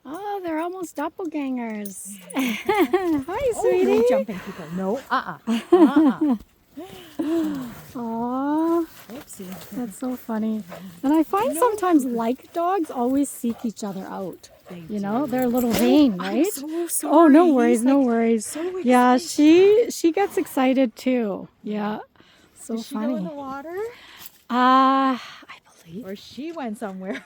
Oh, they're almost doppelgangers. Hi, sweetie. No jumping people. No. Aw, Oopsie. that's so funny. And I find sometimes like dogs always seek each other out. You know, they're a little vain, right? I'm so sorry. Oh, no worries, He's no like worries. so Yeah, excited. she gets excited too. Yeah, so Did she go in the funny. water? I believe. Or she went somewhere?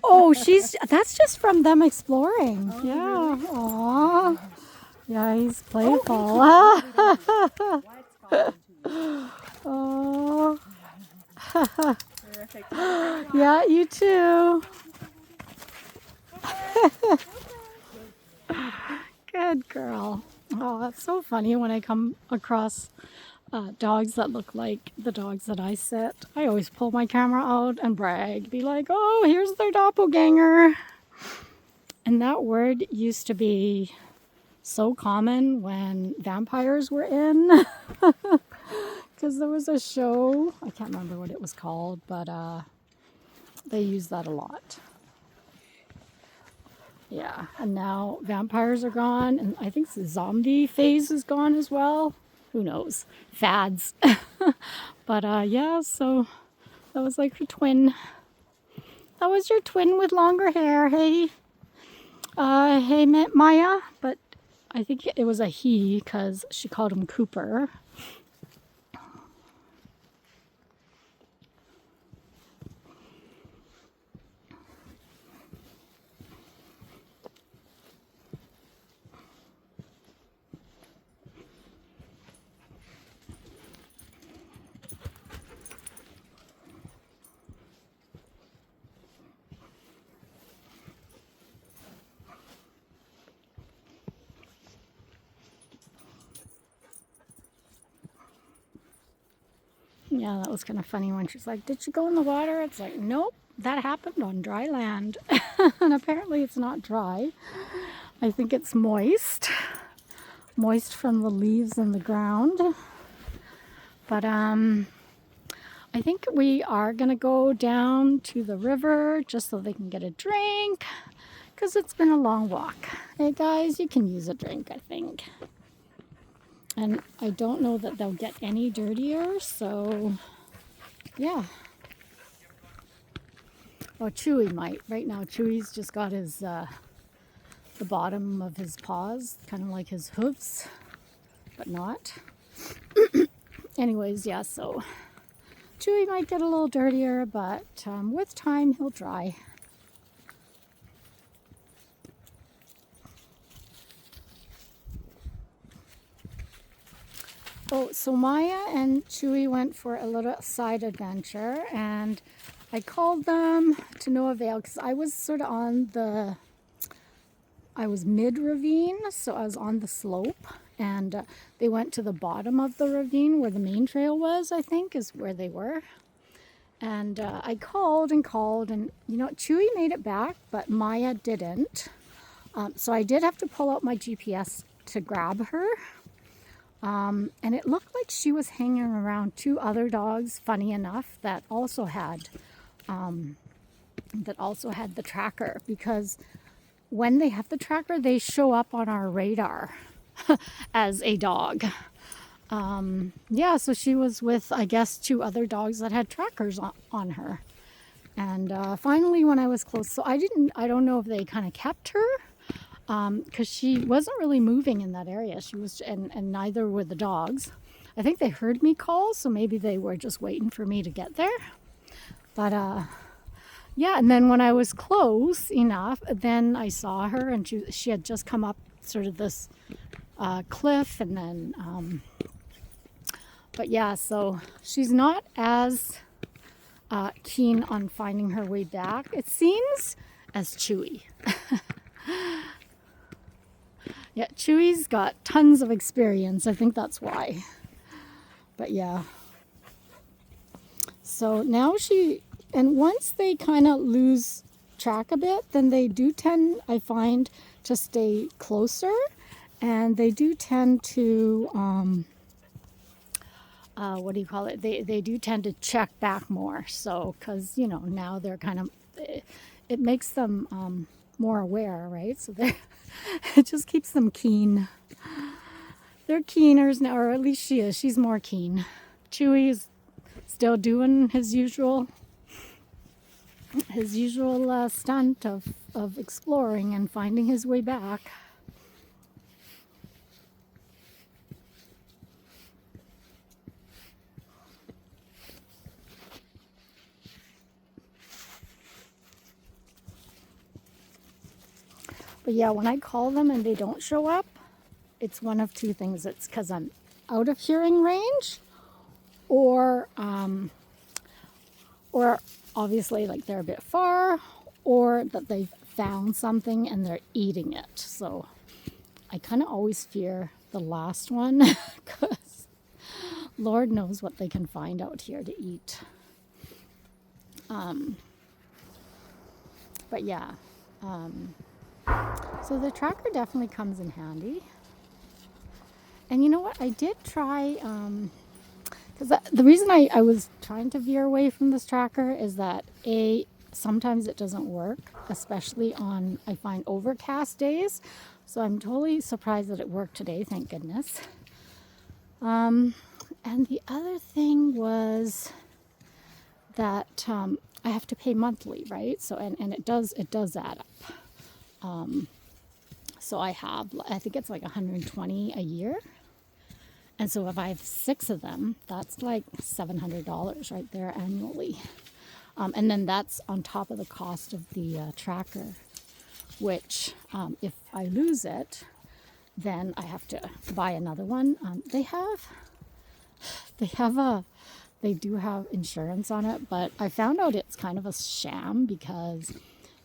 Oh, that's just from them exploring. Oh, Yeah. really? Aw. Yeah, he's playful. What's calling to you? Oh. Terrific. Yeah, you too. Good girl. Oh, that's so funny when I come across dogs that look like the dogs that I sit. I always pull my camera out and brag. Be like, oh, here's their doppelganger. And that word used to be so common when vampires were in. Because there was a show, I can't remember what it was called, but they used that a lot. Yeah, and now vampires are gone, and I think the zombie phase is gone as well. Who knows? Fads. But yeah, so that was like her twin. That was your twin with longer hair. Hey, hey, Maya. But I think it was a he because she called him Cooper. Yeah, that was kind of funny when she's like, did she go in the water? It's like, nope, that happened on dry land. And apparently it's not dry. I think it's moist. Moist from the leaves in the ground. But I think we are going to go down to the river just so they can get a drink. Because it's been a long walk. Hey guys, you can use a drink, I think. And I don't know that they'll get any dirtier, so yeah. Well, Chewy might. Right now, Chewy's just got his, the bottom of his paws, kind of like his hooves, but not. Anyways, yeah, so Chewy might get a little dirtier, but with time, he'll dry. Oh, so Maya and Chewy went for a little side adventure, and I called them to no avail because I was sort of I was mid-ravine, so I was on the slope, and they went to the bottom of the ravine where the main trail was, I think, is where they were. And I called and called, and you know, Chewy made it back, but Maya didn't. So I did have to pull out my GPS to grab her. And it looked like she was hanging around two other dogs, funny enough, that also had the tracker, because when they have the tracker, they show up on our radar as a dog. Yeah, so she was with, I guess, two other dogs that had trackers on her. And finally, when I was close, so I don't know if they kind of kept her, because she wasn't really moving in that area. She was, and neither were the dogs. I think they heard me call, so maybe they were just waiting for me to get there. But yeah, and then when I was close enough, then I saw her, and she had just come up sort of this cliff, and then but yeah, so she's not as keen on finding her way back, it seems, as Chewy. Yeah, Chewy's got tons of experience. I think that's why. But yeah. So now and once they kind of lose track a bit, then they do tend, I find, to stay closer. And they do tend to, what do you call it? They do tend to check back more. So, because, you know, now they're kind of, it makes them more aware, right? So they're it just keeps them keen. They're keeners now, or at least she is. She's more keen. Chewy is still doing his usual stunt of exploring and finding his way back. But yeah, when I call them and they don't show up, it's one of two things. It's because I'm out of hearing range, or obviously like they're a bit far, or that they've found something and they're eating it. So I kind of always fear the last one because Lord knows what they can find out here to eat. But yeah, so the tracker definitely comes in handy. And you know what? I did try, because the reason I was trying to veer away from this tracker is that sometimes it doesn't work, especially on, I find, overcast days. So I'm totally surprised that it worked today, thank goodness. And the other thing was that I have to pay monthly, right? So and it does add up. So I think it's like 120 a year. And so if I have 6 of them, that's like $700 right there annually. And then that's on top of the cost of the tracker, which if I lose it, then I have to buy another one. They do have insurance on it, but I found out it's kind of a sham because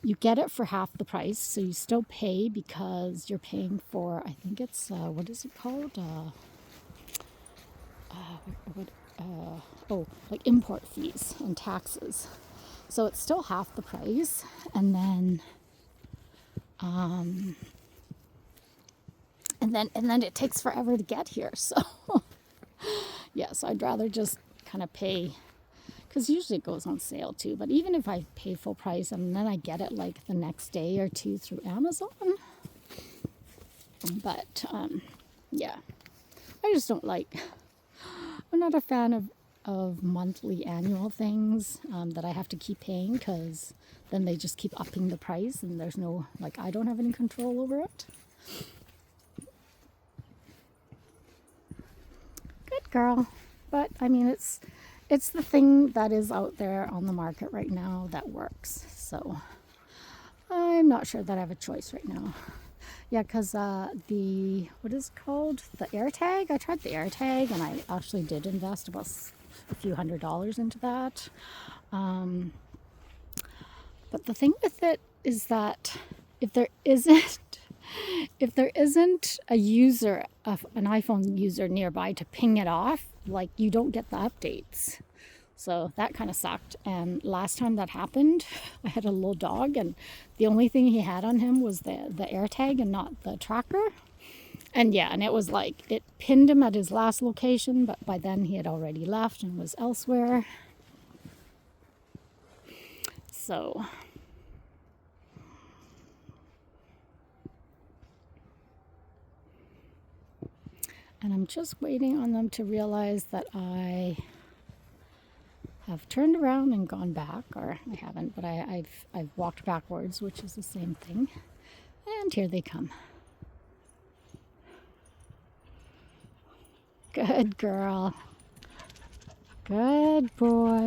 you get it for half the price. So you still pay because you're paying for, I think it's, what is it called? Like import fees and taxes. So it's still half the price. And then it takes forever to get here. So yeah, so I'd rather just kind of pay, because usually it goes on sale too. But even if I pay full price and then I get it like the next day or two through Amazon. But yeah, I just don't like, I'm not a fan of monthly annual things that I have to keep paying, because then they just keep upping the price and there's no, like, I don't have any control over it. Good girl. But I mean, it's the thing that is out there on the market right now that works. So I'm not sure that I have a choice right now. Yeah, because what is it called? The AirTag. I tried the AirTag and I actually did invest about a few $100s into that. But the thing with it is that if there isn't a user, an iPhone user nearby to ping it off, like, you don't get the updates. So that kind of sucked. And last time that happened, I had a little dog and the only thing he had on him was the AirTag and not the tracker. And yeah, and it was like, it pinned him at his last location, but by then he had already left and was elsewhere. So and I'm just waiting on them to realize that I have turned around and gone back, or I haven't, but I've walked backwards, which is the same thing. And here they come. Good girl. Good boy.